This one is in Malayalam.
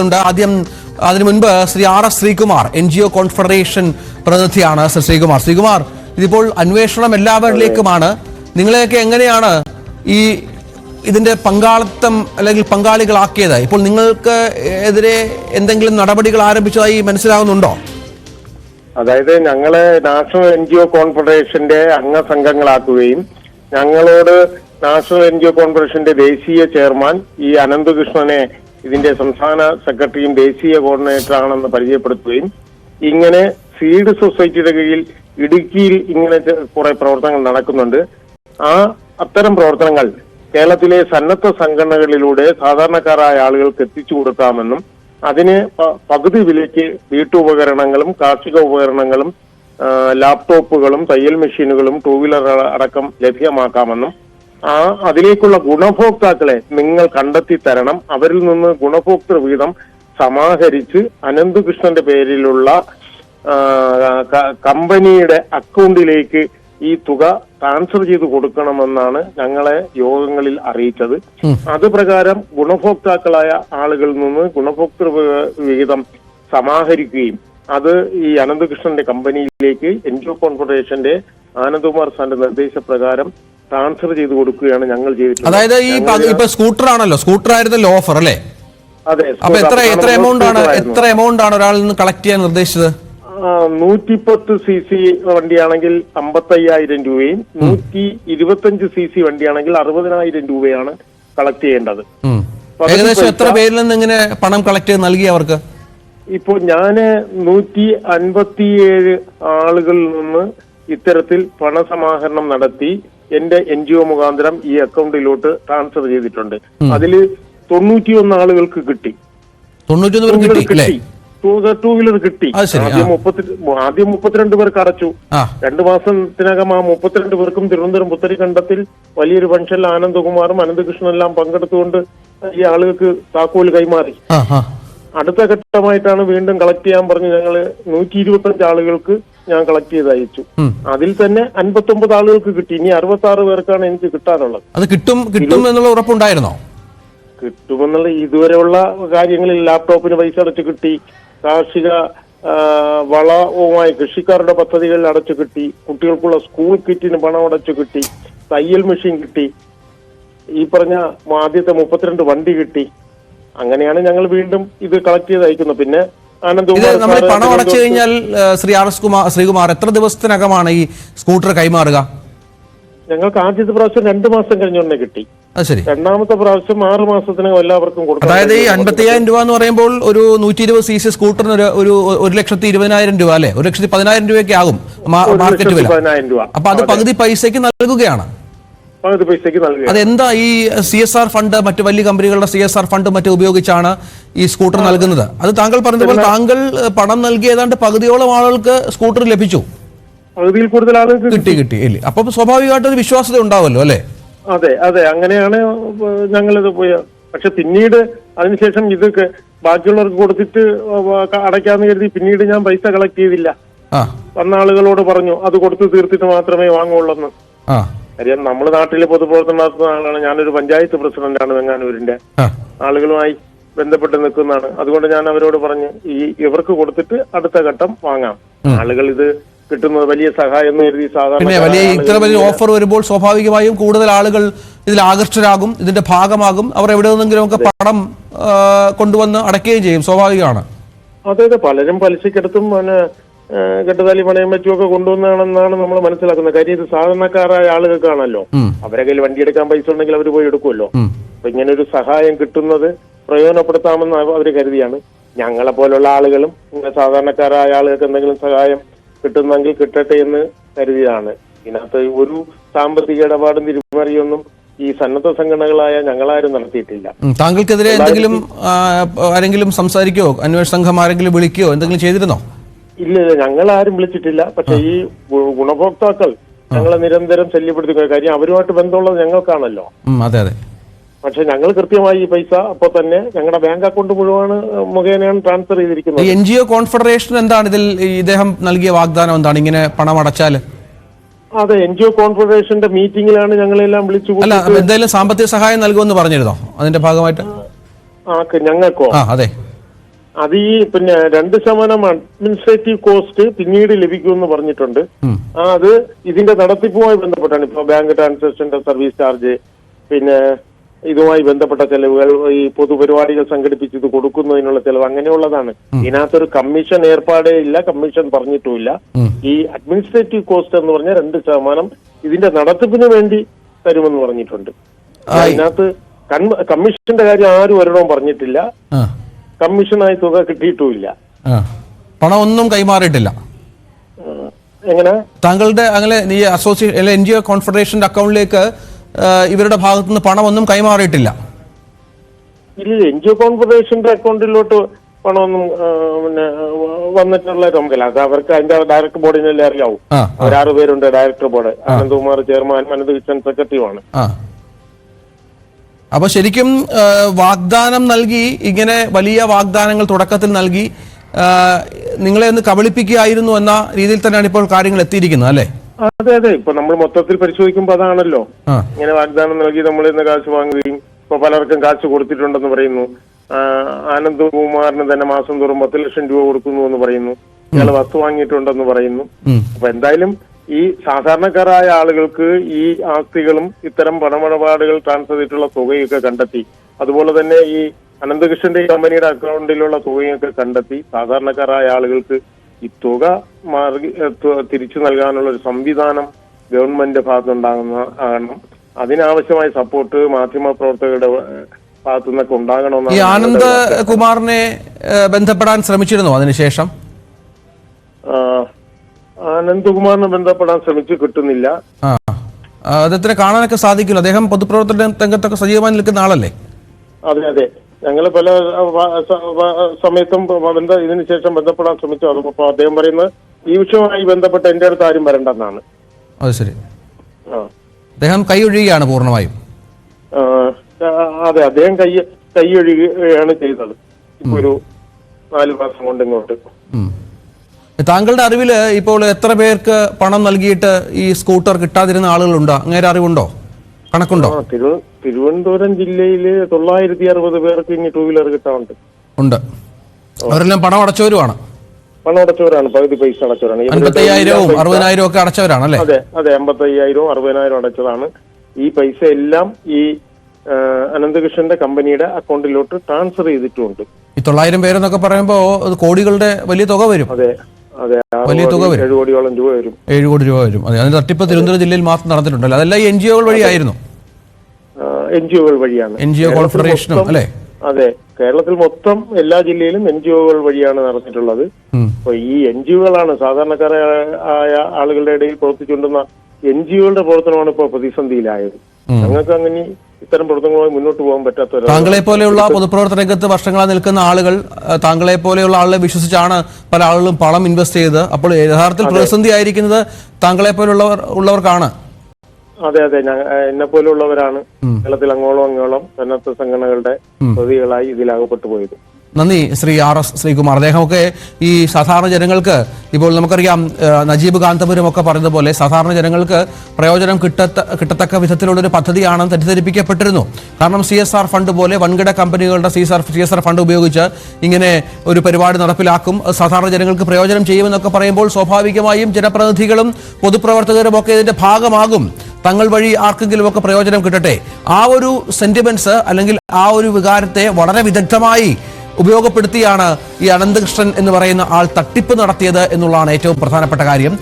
ആദ്യം അതിനു മുൻപ് Shri R.S. Sreekumar NGO confederation പ്രതിനിധിയാണ്. ശ്രീകുമാർ, ഇതിപ്പോൾ അന്വേഷണം എല്ലാവരിലേക്കുമാണ്. നിങ്ങളെയൊക്കെ എങ്ങനെയാണ് ഇതിന്റെ പങ്കാളിത്തം അല്ലെങ്കിൽ പങ്കാളികളാക്കിയത്? ഇപ്പോൾ നിങ്ങൾക്ക് എതിരെ എന്തെങ്കിലും നടപടികൾ ആരംഭിച്ചതായി മനസ്സിലാകുന്നുണ്ടോ? അതായത് ഞങ്ങളെ നാഷണൽ NGO കോൺഫെഡറേഷന്റെ അംഗസംഘങ്ങളാക്കുകയും ഞങ്ങളോട് നാഷണൽ NGO കോൺഫെഡറേഷന്റെ ദേശീയ ചെയർമാൻ ഈ അനന്തകൃഷ്ണനെ ഇതിന്റെ സംസ്ഥാന സെക്രട്ടറിയും ദേശീയ കോർഡിനേറ്ററാണെന്ന് പരിചയപ്പെടുത്തുകയും ഇങ്ങനെ സീഡ് സൊസൈറ്റിയുടെ കീഴിൽ ഇടുക്കിയിൽ ഇങ്ങനെ കുറെ പ്രവർത്തനങ്ങൾ നടക്കുന്നുണ്ട്. അത്തരം പ്രവർത്തനങ്ങൾ കേരളത്തിലെ സന്നദ്ധ സംഘടനകളിലൂടെ സാധാരണക്കാരായ ആളുകൾക്ക് എത്തിച്ചു കൊടുക്കാമെന്നും അതിന് പകുതി വിലയ്ക്ക് വീട്ടുപകരണങ്ങളും കാർഷിക ഉപകരണങ്ങളും ലാപ്ടോപ്പുകളും തയ്യൽ മെഷീനുകളും ടൂ വീലർ അടക്കം ലഭ്യമാക്കാമെന്നും അതിലേക്കുള്ള ഗുണഭോക്താക്കളെ നിങ്ങൾ കണ്ടെത്തി തരണം, അവരിൽ നിന്ന് ഗുണഭോക്തൃ വീതം സമാഹരിച്ച് അനന്തകൃഷ്ണന്റെ പേരിലുള്ള കമ്പനിയുടെ അക്കൗണ്ടിലേക്ക് ഈ തുക ട്രാൻസ്ഫർ ചെയ്ത് കൊടുക്കണമെന്നാണ് ഞങ്ങളെ യോഗങ്ങളിൽ അറിയിച്ചത്. അത് പ്രകാരം ഗുണഭോക്താക്കളായ ആളുകളിൽ നിന്ന് ഗുണഭോക്തൃ വിഹിതം സമാഹരിക്കുകയും അത് ഈ അനന്തകൃഷ്ണന്റെ കമ്പനിയിലേക്ക് NGO കോൺഫെഡറേഷന്റെ ആനന്ദകുമാർ സാറിന്റെ നിർദ്ദേശപ്രകാരം ട്രാൻസ്ഫർ ചെയ്ത് കൊടുക്കുകയാണ് ഞങ്ങൾ ചെയ്തിട്ടുള്ളത്. അതായത് ഇപ്പൊ സ്കൂട്ടർ ആണല്ലോ, സ്കൂട്ടർ ആയിരുന്നല്ലോ ഓഫർ അല്ലേ? അതെ. അപ്പൊ എത്ര എമൗണ്ട് ആണ് ഒരാളിൽ നിന്ന് കളക്ട് ചെയ്യാൻ നിർദ്ദേശിച്ചത്? 110 cc വണ്ടിയാണെങ്കിൽ 55,000 രൂപയും 125 cc വണ്ടിയാണെങ്കിൽ 60,000 രൂപയാണ് കളക്ട് ചെയ്യേണ്ടത്. ഏകദേശം എത്ര പേരിൽ നിന്ന് ഇങ്ങനെ പണം കളക്ട് ചെയ്ത് നൽകി അവർക്ക്? ഇപ്പൊ ഞാന് 157 ആളുകളിൽ നിന്ന് ഇത്തരത്തിൽ പണസമാഹരണം നടത്തി എന്റെ NGO മുഖാന്തരം ഈ അക്കൗണ്ടിലോട്ട് ട്രാൻസ്ഫർ ചെയ്തിട്ടുണ്ട്. അതില് 91 ആളുകൾക്ക് കിട്ടി. 91 ടൂ വീലർ കിട്ടി. ആദ്യം 32 പേർക്ക് അടച്ചു. 2 മാസത്തിനകം 32 പേർക്കും തിരുവനന്തപുരം പുത്തരിക്കണ്ടത്തിൽ വലിയൊരു ഫംഗ്ഷനിൽ ആനന്ദകുമാറും അനന്തകൃഷ്ണനെല്ലാം പങ്കെടുത്തുകൊണ്ട് ഈ ആളുകൾക്ക് താക്കോൽ കൈമാറി. അടുത്ത ഘട്ടമായിട്ടാണ് വീണ്ടും കളക്ട് ചെയ്യാൻ പറഞ്ഞ് ഞങ്ങള് 125 ആളുകൾക്ക് ഞാൻ കളക്ട് ചെയ്ത് അയച്ചു. അതിൽ തന്നെ 59 ആളുകൾക്ക് കിട്ടി. ഇനി 66 പേർക്കാണ് എനിക്ക് കിട്ടാനുള്ളത്. അത് കിട്ടും എന്നുള്ള ഉറപ്പുണ്ടായിരുന്നോ? കിട്ടുമെന്നുള്ള ഇതുവരെയുള്ള കാര്യങ്ങളിൽ ലാപ്ടോപ്പിന് പൈസ അടച്ചു കിട്ടി, കാർഷിക വളവുമായി കൃഷിക്കാരുടെ പദ്ധതികളിൽ അടച്ചു കിട്ടി, കുട്ടികൾക്കുള്ള സ്കൂൾ കിറ്റിന് പണം അടച്ചു കിട്ടി, തയ്യൽ മെഷീൻ കിട്ടി, ഈ പറഞ്ഞ ആദ്യത്തെ 32 വണ്ടി കിട്ടി. അങ്ങനെയാണ് ഞങ്ങൾ വീണ്ടും ഇത് കളക്ട് ചെയ്ത് അയക്കുന്നത്. പിന്നെ നമ്മൾ പണം അടച്ചു കഴിഞ്ഞാൽ ശ്രീ R.S. ശ്രീകുമാർ എത്ര ദിവസത്തിനകമാണ് ഈ സ്കൂട്ടർ കൈമാറുക? ഞങ്ങൾക്ക് ആദ്യത്തെ പ്രാവശ്യം 2 മാസം കഴിഞ്ഞുടനെ കിട്ടി. രണ്ടാമത്തെ പ്രാവശ്യം 6 മാസത്തിനകം എല്ലാവർക്കും കൊടുക്കും. അതായത് ഈ 55,000 രൂപ എന്ന് പറയുമ്പോൾ ഒരു 120 cc സ്കൂട്ടറിന് ഒരു 1,20,000 രൂപ അല്ലെ? 1,10,000 രൂപയ്ക്ക് ആകും മാർക്കറ്റ് വില. അപ്പൊ അത് പകുതി പൈസക്ക് നൽകുകയാണ്. അതെന്താ ഈ CSR ഫണ്ട്, മറ്റു വലിയ കമ്പനികളുടെ CSR ഫണ്ട് മറ്റും ഉപയോഗിച്ചാണ് ഈ സ്കൂട്ടർ നൽകുന്നത്? അത് താങ്കൾ പറഞ്ഞതുപോലെ താങ്കൾ പണം നൽകിയ ഏതാണ്ട് പകുതിയോളം ആളുകൾക്ക് സ്കൂട്ടർ ലഭിച്ചു. പകുതിയിൽ കൂടുതൽ ആളുകൾക്ക് കിട്ടി. അപ്പൊ സ്വാഭാവികമായിട്ട് ഒരു വിശ്വാസത ഉണ്ടാവുമല്ലോ അല്ലെ? അതെ അങ്ങനെയാണ് ഞങ്ങളിത് പോയത്. പക്ഷെ പിന്നീട് അതിനുശേഷം ഇത് ബാക്കിയുള്ളവർക്ക് കൊടുത്തിട്ട് അടയ്ക്കാന്ന് കരുതി പിന്നീട് ഞാൻ പൈസ കളക്ട് ചെയ്തില്ല. വന്ന ആളുകളോട് പറഞ്ഞു അത് കൊടുത്തു തീർത്തിട്ട് മാത്രമേ വാങ്ങുള്ളൂ. കാര്യം നമ്മുടെ നാട്ടിലെ പൊതുപ്രവർത്തനം നടത്തുന്ന ആളാണ്. ഞാനൊരു പഞ്ചായത്ത് പ്രസിഡന്റാണ് വെങ്ങാനൂരിന്റെ. ആളുകളുമായി ബന്ധപ്പെട്ട് നിൽക്കുന്നതാണ്. അതുകൊണ്ട് ഞാൻ അവരോട് പറഞ്ഞു ഇവർക്ക് കൊടുത്തിട്ട് അടുത്ത ഘട്ടം വാങ്ങാം. ആളുകൾ ഇത് കിട്ടുന്നത് വലിയ സഹായം എന്ന് കരുതി സാധാരണ ഇത്ര വലിയ ഓഫർ വരുമ്പോൾ സ്വാഭാവികമായും കൂടുതൽ ആളുകൾ ഇതിൽ ആകർഷകരാകും, ഇതിന്റെ ഭാഗമാകും. അവർ എവിടെ നിന്നെങ്കിലും ഒക്കെ പണം കൊണ്ടുവന്ന് അടയ്ക്കുകയും ചെയ്യും. സ്വാഭാവികമാണ്. അതെ. പലരും പലിശക്കെടുത്തും കെട്ടുതാലി പണയം വെച്ചുമൊക്കെ കൊണ്ടുവന്നാണെന്നാണ് നമ്മൾ മനസ്സിലാക്കുന്നത്. കാര്യം ഇത് സാധാരണക്കാരായ ആളുകൾക്കാണല്ലോ. അവരെ കയ്യിൽ വണ്ടി എടുക്കാൻ പൈസ ഉണ്ടെങ്കിൽ അവർ പോയി എടുക്കുമല്ലോ. അപ്പൊ ഇങ്ങനെ ഒരു സഹായം കിട്ടുന്നത് പ്രയോജനപ്പെടുത്താമെന്ന് അവർ കരുതിയാണ്. ഞങ്ങളെ പോലുള്ള ആളുകളും സാധാരണക്കാരായ ആളുകൾക്ക് എന്തെങ്കിലും സഹായം കിട്ടുന്നെങ്കിൽ കിട്ടട്ടെ എന്ന് കരുതിയതാണ്. ഇതിനകത്ത് ഒരു സാമ്പത്തിക ഇടപാടും തിരിമറിയൊന്നും ഈ സന്നദ്ധ സംഘടനകളായ ഞങ്ങളാരും നടത്തിയിട്ടില്ല. താങ്കൾക്കെതിരെ ആരെങ്കിലും സംസാരിക്കോ? അന്വേഷണ സംഘം ആരെങ്കിലും വിളിക്കുകയോ എന്തെങ്കിലും ചെയ്തിരുന്നോ? ഇല്ല, ഞങ്ങളാരും വിളിച്ചിട്ടില്ല. പക്ഷെ ഈ ഗുണഭോക്താക്കൾ ഞങ്ങളെ നിരന്തരം ശല്യപ്പെടുത്തുക. കാര്യം അവരുമായിട്ട് ബന്ധമുള്ളത് ഞങ്ങൾക്കാണല്ലോ. അതെ. പക്ഷെ ഞങ്ങൾ കൃത്യമായി ഈ പൈസ അപ്പൊ തന്നെ ഞങ്ങളുടെ ബാങ്ക് അക്കൗണ്ട് മുഖേനയാണ് ട്രാൻസ്ഫർ ചെയ്തിരിക്കുന്നത്. NGO കോൺഫെഡറേഷൻ എന്താണ് ഇതിൽ ഇദ്ദേഹം നൽകിയ വാഗ്ദാനം? എന്താണ് ഇങ്ങനെ പണം അടച്ചാല്? അതെ, NGO കോൺഫെഡറേഷന്റെ മീറ്റിംഗിലാണ് ഞങ്ങളെല്ലാം വിളിച്ചു. എന്തെങ്കിലും സാമ്പത്തിക സഹായം നൽകുമെന്ന് പറഞ്ഞിരുന്നോ അതിന്റെ ഭാഗമായിട്ട്? ഞങ്ങൾക്കോ? അതെ. അത് ഈ പിന്നെ 2% അഡ്മിനിസ്ട്രേറ്റീവ് കോസ്റ്റ് പിന്നീട് ലഭിക്കുമെന്ന് പറഞ്ഞിട്ടുണ്ട്. അത് ഇതിന്റെ നടത്തിപ്പുമായി ബന്ധപ്പെട്ടാണ്. ഇപ്പൊ ബാങ്ക് ട്രാൻസാക്ഷന്റെ സർവീസ് ചാർജ്, പിന്നെ ഇതുമായി ബന്ധപ്പെട്ട ചെലവുകൾ, ഈ പൊതുപരിപാടികൾ സംഘടിപ്പിച്ച് ഇത് കൊടുക്കുന്നതിനുള്ള ചെലവ്, അങ്ങനെയുള്ളതാണ്. ഇതിനകത്തൊരു കമ്മീഷൻ ഏർപ്പാടേ ഇല്ല, കമ്മീഷൻ പറഞ്ഞിട്ടുമില്ല. ഈ അഡ്മിനിസ്ട്രേറ്റീവ് കോസ്റ്റ് എന്ന് പറഞ്ഞാൽ 2% ഇതിന്റെ നടത്തിപ്പിന് വേണ്ടി തരുമെന്ന് പറഞ്ഞിട്ടുണ്ട്. അതിനകത്ത് കമ്മീഷന്റെ കാര്യം ആരും ഒരിടവും പറഞ്ഞിട്ടില്ല. കമ്മീഷനായി തുക കിട്ടിയിട്ടുമില്ല. പണം ഒന്നും കൈമാറിയിട്ടില്ല. എങ്ങനെ താങ്കളുടെ അങ്ങനെ ഈ അസോസിയേഷൻ NGO കോൺഫെഡറേഷന്റെ അക്കൗണ്ടിലേക്ക് ഇവരുടെ ഭാഗത്തുനിന്ന് പണമൊന്നും കൈമാറിയിട്ടില്ല? ഇല്ല, NGO കോൺഫെഡറേഷന്റെ അക്കൗണ്ടിലോട്ട് പണമൊന്നും പിന്നെ വന്നിട്ടുള്ള രംഗല്ല. അത് അവർക്ക് അതിന്റെ ഡയറക്ടർ ബോർഡിനല്ലേ അറിയാവൂ. അവർ 6 പേരുണ്ട് director board. Ananthakumar chairman, Ananthakrishnan സെക്രട്ടറിയുമാണ്. അപ്പൊ ശരിക്കും വാഗ്ദാനം നൽകി, ഇങ്ങനെ വലിയ വാഗ്ദാനങ്ങൾ തുടക്കത്തിൽ നൽകി നിങ്ങളെ ഒന്ന് കബളിപ്പിക്കുകയായിരുന്നു എന്ന രീതിയിൽ തന്നെയാണ് ഇപ്പോൾ കാര്യങ്ങൾ എത്തിയിരിക്കുന്നത്, അല്ലേ? അതെ അതെ. ഇപ്പൊ നമ്മൾ മൊത്തത്തിൽ പരിശോധിക്കുമ്പോൾ അതാണല്ലോ. ഇങ്ങനെ വാഗ്ദാനം നൽകി നമ്മൾ ഇന്ന് കാശ് വാങ്ങുകയും ഇപ്പൊ പലർക്കും കാശ് കൊടുത്തിട്ടുണ്ടെന്ന് പറയുന്നു. ആനന്ദകുമാറിന് തന്നെ മാസം തോറും 10 ലക്ഷം രൂപ കൊടുക്കുന്നു എന്ന് പറയുന്നു. ഇയാൾ വസ്തു വാങ്ങിയിട്ടുണ്ടെന്ന് പറയുന്നു. അപ്പൊ എന്തായാലും ഈ സാധാരണക്കാരായ ആളുകൾക്ക് ഈ ആസ്തികളും ഇത്തരം പണമിടപാടുകൾ ട്രാൻസ്ഫർ ചെയ്തിട്ടുള്ള തുകയൊക്കെ കണ്ടെത്തി, അതുപോലെ തന്നെ ഈ അനന്തകൃഷ്ണന്റെ കമ്പനിയുടെ അക്കൗണ്ടിലുള്ള തുകയൊക്കെ കണ്ടെത്തി സാധാരണക്കാരായ ആളുകൾക്ക് ഈ തുക തിരിച്ചു നൽകാനുള്ള ഒരു സംവിധാനം ഗവൺമെന്റ് ഭാഗത്തുനിന്നുണ്ടാകണം. അതിനാവശ്യമായ സപ്പോർട്ട് മാധ്യമ പ്രവർത്തകരുടെ ഭാഗത്തു നിന്നൊക്കെ ഉണ്ടാകണമെന്നാണ്. ഈ ആനന്ദകുമാറിനെ ബന്ധപ്പെടാൻ ശ്രമിച്ചിരുന്നു അതിനുശേഷം? അനന്തകുമാറിനെ ബന്ധപ്പെടാൻ ശ്രമിച്ചു, കിട്ടുന്നില്ല. അദ്ദേഹത്തിനെ കാണാനൊക്കെ സാധിക്കില്ല. അദ്ദേഹം പൊതുപ്രവർത്തന രംഗത്തൊക്കെ സജീവമായി നിൽക്കുന്ന ആളല്ലേ? അതെ അതെ. ഞങ്ങള് പല സമയത്തും ഇതിനു ശേഷം ബന്ധപ്പെടാൻ ശ്രമിച്ചു. അപ്പൊ അദ്ദേഹം പറയുന്നത് ഈ വിഷയവുമായി ബന്ധപ്പെട്ട് എന്റെ അടുത്ത് ആരും വരണ്ടെന്നാണ്. അത് ശരി. അദ്ദേഹം കൈയൊഴിയുകയാണ് പൂർണ്ണമായും. അതെ, അദ്ദേഹം കൈയൊഴിയുകയാണ് ചെയ്തത് ഇപ്പൊ ഒരു 4 മാസം കൊണ്ട് ഇങ്ങോട്ട്. താങ്കളുടെ അറിവില് ഇപ്പോൾ എത്ര പേർക്ക് പണം നൽകിയിട്ട് ഈ സ്കൂട്ടർ കിട്ടാതിരുന്ന ആളുകളുണ്ടോ? അങ്ങനെ അറിവുണ്ടോ? കണക്കുണ്ടോ? തിരുവനന്തപുരം ജില്ലയില് 960 പേർക്ക് ഇനി 2 വീലർ കിട്ടാറുണ്ട്. ഉണ്ട്. അവരെല്ലാം പണം അടച്ചവരുമാണ്. പണം അടച്ചവരാണ്, പകുതി പൈസ അടച്ചവരാണ്. 55,000 60,000 ഒക്കെ അടച്ചവരാണ് അല്ലേ? അതെ അതെ, 55,000 60,000 അടച്ചതാണ്. ഈ പൈസ എല്ലാം ഈ അനന്തകൃഷ്ണന്റെ കമ്പനിയുടെ അക്കൗണ്ടിലോട്ട് ട്രാൻസ്ഫർ ചെയ്തിട്ടുമുണ്ട്. ഈ 900 പേരെന്നൊക്കെ പറയുമ്പോ കോടികളുടെ വലിയ തുക വരും. അതെ അതെ, വലിയ തുക വരും. 7 കോടിയോളം രൂപ വരും. 7 കോടി രൂപ വരും. അതെ, അതിന്റെ തട്ടിപ്പ് തിരുവനന്തപുരം ജില്ലയിൽ മാത്രം നടന്നിട്ടുണ്ടല്ലോ. അതെല്ലാം ഈ NGO വഴിയായിരുന്നു. NGO വഴിയാണ്. NGO കോൺഫെഡറേഷനും അല്ലേ? അതെ, കേരളത്തിൽ മൊത്തം എല്ലാ ജില്ലയിലും NGO വഴിയാണ് നടന്നിട്ടുള്ളത്. അപ്പൊ ഈ NGO സാധാരണക്കാരായ ആളുകളുടെ ഇടയിൽ പ്രവർത്തിച്ചുകൊണ്ടുന്ന NGO പ്രവർത്തനമാണ് ഇപ്പോൾ പ്രതിസന്ധിയിലായത്. ഞങ്ങൾക്ക് അങ്ങനെ ഇത്തരം പ്രവർത്തനങ്ങളുമായി മുന്നോട്ട് പോകാൻ പറ്റാത്ത. താങ്കളെ പോലെയുള്ള പൊതുപ്രവർത്തന രംഗത്ത് വർഷങ്ങളായി നിൽക്കുന്ന ആളുകൾ, താങ്കളെ പോലെയുള്ള ആളുകളെ വിശ്വസിച്ചാണ് പല ആളുകളും പണം ഇൻവെസ്റ്റ് ചെയ്തത്. അപ്പോൾ യഥാർത്ഥത്തിൽ പ്രതിസന്ധി ആയിരിക്കുന്നത് താങ്കളെ പോലുള്ളവർക്കാണ്. അതെ അതെ, എന്നെ പോലുള്ളവരാണ് കേരളത്തിൽ അങ്ങോളം സന്നദ്ധ സംഘടനകളുടെ പ്രതികളായി ഇതിലാകപ്പെട്ടു പോയത്. നന്ദി ശ്രീ RS ശ്രീകുമാർ. അദ്ദേഹമൊക്കെ ഈ സാധാരണ ജനങ്ങൾക്ക്, ഇപ്പോൾ നമുക്കറിയാം നജീബ് കാന്തപുരം ഒക്കെ പറഞ്ഞതുപോലെ സാധാരണ ജനങ്ങൾക്ക് പ്രയോജനം കിട്ടത്തക്ക വിധത്തിലുള്ളൊരു പദ്ധതിയാണെന്ന് തെറ്റിദ്ധരിപ്പിക്കപ്പെട്ടിരുന്നു. കാരണം CSR ഫണ്ട് പോലെ വൻകിട കമ്പനികളുടെ CSR ഫണ്ട് ഉപയോഗിച്ച് ഇങ്ങനെ ഒരു പരിപാടി നടപ്പിലാക്കും, സാധാരണ ജനങ്ങൾക്ക് പ്രയോജനം ചെയ്യുമെന്നൊക്കെ പറയുമ്പോൾ സ്വാഭാവികമായും ജനപ്രതിനിധികളും പൊതുപ്രവർത്തകരും ഒക്കെ ഇതിന്റെ ഭാഗമാകും. തങ്ങൾ വഴി ആർക്കെങ്കിലുമൊക്കെ പ്രയോജനം കിട്ടട്ടെ, ആ ഒരു സെന്റിമെന്റ്സ് അല്ലെങ്കിൽ ആ ഒരു വികാരത്തെ വളരെ വിദഗ്ധമായി ഉപയോഗപ്പെടുത്തിയാണ് ഈ അനന്തകൃഷ്ണൻ എന്ന് പറയുന്ന ആൾ തട്ടിപ്പ് നടത്തിയത് എന്നുള്ളതാണ് ഏറ്റവും പ്രധാനപ്പെട്ട കാര്യം.